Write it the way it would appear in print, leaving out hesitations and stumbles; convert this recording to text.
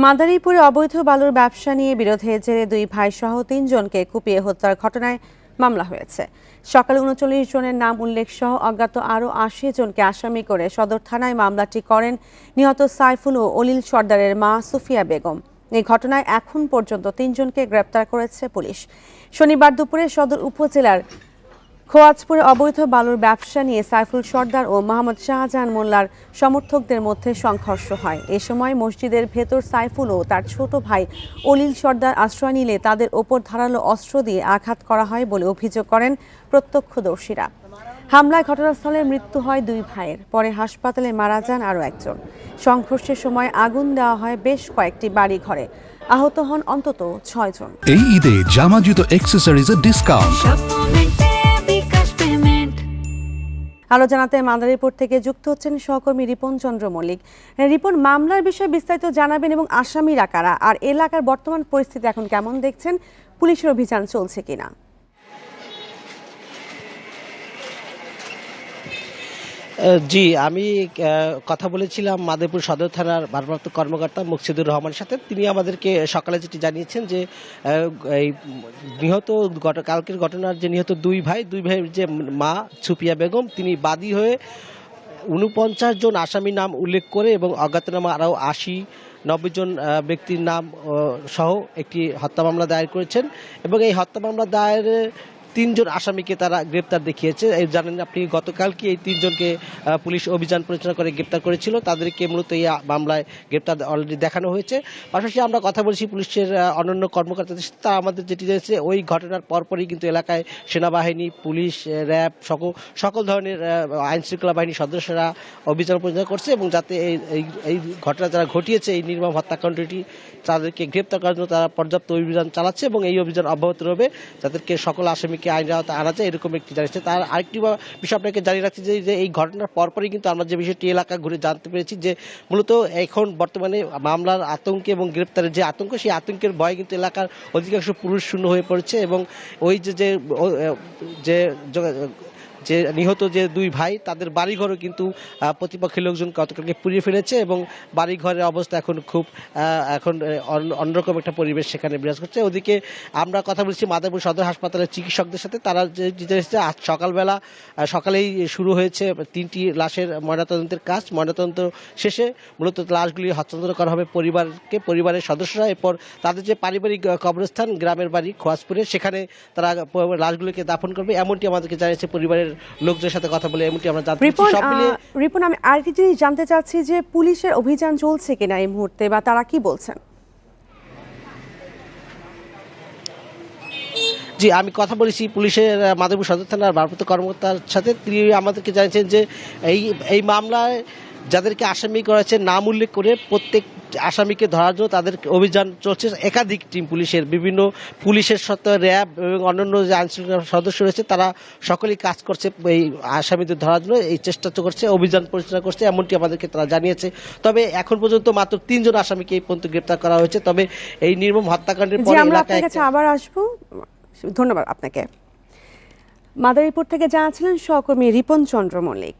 মাদারীপুরে অবৈধ বালুর ব্যবসা নিয়ে বিরোধের জেরে দুই ভাই সহ 3 জনকে কুপিয়ে হত্যার ঘটনায় মামলা হয়েছে। সকালে 39 জনের নাম উল্লেখ সহ অজ্ঞাত আরও 80 জনকে আসামি করে সদর থানায় মামলাটি করেন নিহত সাইফুল ও অলিল সর্দারের মা সুফিয়া বেগম। এই ঘটনায় এখন পর্যন্ত 3 জনকে গ্রেপ্তার করেছে পুলিশ। শনিবার দুপুরে সদর উপজেলার খোয়াজপুরে অবৈধ বালুর ব্যবসা নিয়ে সাইফুল সর্দার ও মোহাম্মদ শাহজাহান মোল্লার সমর্থকদের মধ্যে সংঘর্ষ হয়। এ সময় মসজিদের ভেতর সাইফুল ও তার ছোট ভাই অলিল সর্দার আশ্রয় নিলে তাদের ওপর ধারালো অস্ত্র দিয়ে আঘাত করা হয় বলে অভিযোগ করেন প্রত্যক্ষদর্শীরা। হামলায় ঘটনাস্থলে মৃত্যু হয় দুই ভাইয়ের, পরে হাসপাতালে মারা যান আরও একজন। সংঘর্ষের সময় আগুন দেওয়া হয় বেশ কয়েকটি বাড়ি ঘরে, আহত হন অন্তত 6 জন। এই ঈদে জামা জুতো অ্যাক্সেসরিজের ডিসকাউন্ট। আলো জানাতে মাদারীপুর থেকে যুক্ত হচ্ছেন সহকর্মী রিপন চন্দ্র মল্লিক। রিপন, মামলার বিষয়ে বিস্তারিত জানাবেন এবং আসামিরা কারা, আর এলাকার বর্তমান পরিস্থিতি এখন কেমন দেখছেন? পুলিশের অভিযান চলছে কিনা? জি, আমি কথা বলেছিলাম মাদারীপুর সদর থানার ভারপ্রাপ্ত কর্মকর্তা মুকসিদুর রহমানের সাথে। তিনি আমাদেরকে সকালে যেটি জানিয়েছেন যে এই নিহত কালকের ঘটনার যে নিহত দুই ভাইয়ের যে মা সুফিয়া বেগম, তিনি বাদী হয়ে 49 জন আসামির নাম উল্লেখ করে এবং অজ্ঞাতনামা আরও 80-90 জন ব্যক্তির নাম সহ একটি হত্যা মামলা দায়ের করেছেন এবং এই হত্যা মামলা দায়েরের 3 জন আসামিকে তারা গ্রেপ্তার দেখিয়েছে। জানেন আপনি, গতকালকে এই 3 জনকে পুলিশ অভিযান পরিচালনা করে গ্রেপ্তার করেছিল। তাদেরকে মূলত এই মামলায় গ্রেপ্তার অলরেডি দেখানো হয়েছে। পাশাপাশি আমরা কথা বলছি পুলিশের অন্যান্য কর্মকর্তাদের সাথে। তা আমাদের যেটি রয়েছে, ওই ঘটনার পরপরই কিন্তু এলাকায় সেনাবাহিনী, পুলিশ, র্যাব সকল ধরনের আইন শৃঙ্খলা বাহিনীর সদস্যরা অভিযান পরিচালনা করছে এবং যাতে এই ঘটনা যারা ঘটিয়েছে এই নির্মম হত্যাকাণ্ডটি, তাদেরকে গ্রেপ্তার করার জন্য তারা পর্যাপ্ত অভিযান চালাচ্ছে এবং এই অভিযান অব্যাহত রবে, যাদেরকে সকল আসামিকে আইনের আওতায় আনা যায়, এরকম একটি জানিয়েছে। তার আরেকটি বিষয় আপনাকে জানিয়ে রাখছি যে এই ঘটনার পরপরই কিন্তু আমরা যে বিষয়টি এলাকা ঘুরে জানতে পেরেছি যে মূলত এখন বর্তমানে মামলার আতঙ্কে এবং গ্রেপ্তারের যে আতঙ্ক, সেই আতঙ্কের ভয়ে কিন্তু এলাকার অধিকাংশ পুরুষ শূন্য হয়ে পড়েছে এবং ওই যে নিহত যে দুই ভাই, তাদের বাড়িঘরও কিন্তু প্রতিপক্ষের লোকজন গতকালকে পুড়িয়ে ফেলেছে এবং বাড়িঘরের অবস্থা এখন খুব অন্যরকম একটা পরিবেশ সেখানে বিরাজ করছে। ওদিকে আমরা কথা বলছি মাদারীপুর সদর হাসপাতালের চিকিৎসকদের সাথে। তারা যে আজ সকালেই শুরু হয়েছে 3টি লাশের ময়নাতদন্তের কাজ। ময়নাতদন্ত শেষে মূলত লাশগুলি হস্তান্তর করা হবে পরিবারের সদস্যরা। এরপর তাদের যে পারিবারিক কবরস্থান গ্রামের বাড়ি খোয়াজপুরে, সেখানে তারা লাশগুলিকে দাফন করবে, এমনটি আমাদেরকে জানিয়েছে পরিবারের লোকদের সাথে কথা বলে, এমনটি আমরা জানতে পারছি। সব মিলিয়ে রিপন, আমি আরেকটি জিনিস জানতে চাচ্ছি যে পুলিশের অভিযান চলছে কিনা এই মুহূর্তে, বা তারা কি বলছেন? জি, আমি কথা বলেছি পুলিশের মাদারীপুর সদর থানার ভারপ্রাপ্ত কর্মকর্তার সাথে। তিনি আমাদেরকে জানিয়েছেন যে এই মামলায় যাদেরকে আসামি করা হয়েছে নাম উল্লেখ করে প্রত্যেক আসামিকে ধরার জন্য তাদের অভিযান চলছে। একাধিক টিম বিভিন্ন পুলিশের সাথে র্যাব এবং অন্যান্য যে আইনশৃঙ্খলা সদস্য রয়েছে, তারা সকলেই কাজ করছে এই আসামিদের ধরার জন্য, এই চেষ্টা করছে, অভিযান পরিচালনা করছে, এমনটি আমাদেরকে তারা জানিয়েছে। তবে এখন পর্যন্ত মাত্র 3 জন আসামিকে এই পর্যন্ত গ্রেপ্তার করা হয়েছে। তবে এই নির্মম হত্যাকাণ্ডের পরে এলাকায় আবার আসবো। ধন্যবাদ আপনাকে। মাদারীপুর থেকে জানাচ্ছিলেন সহকর্মী রিপন চন্দ্র মল্লিক।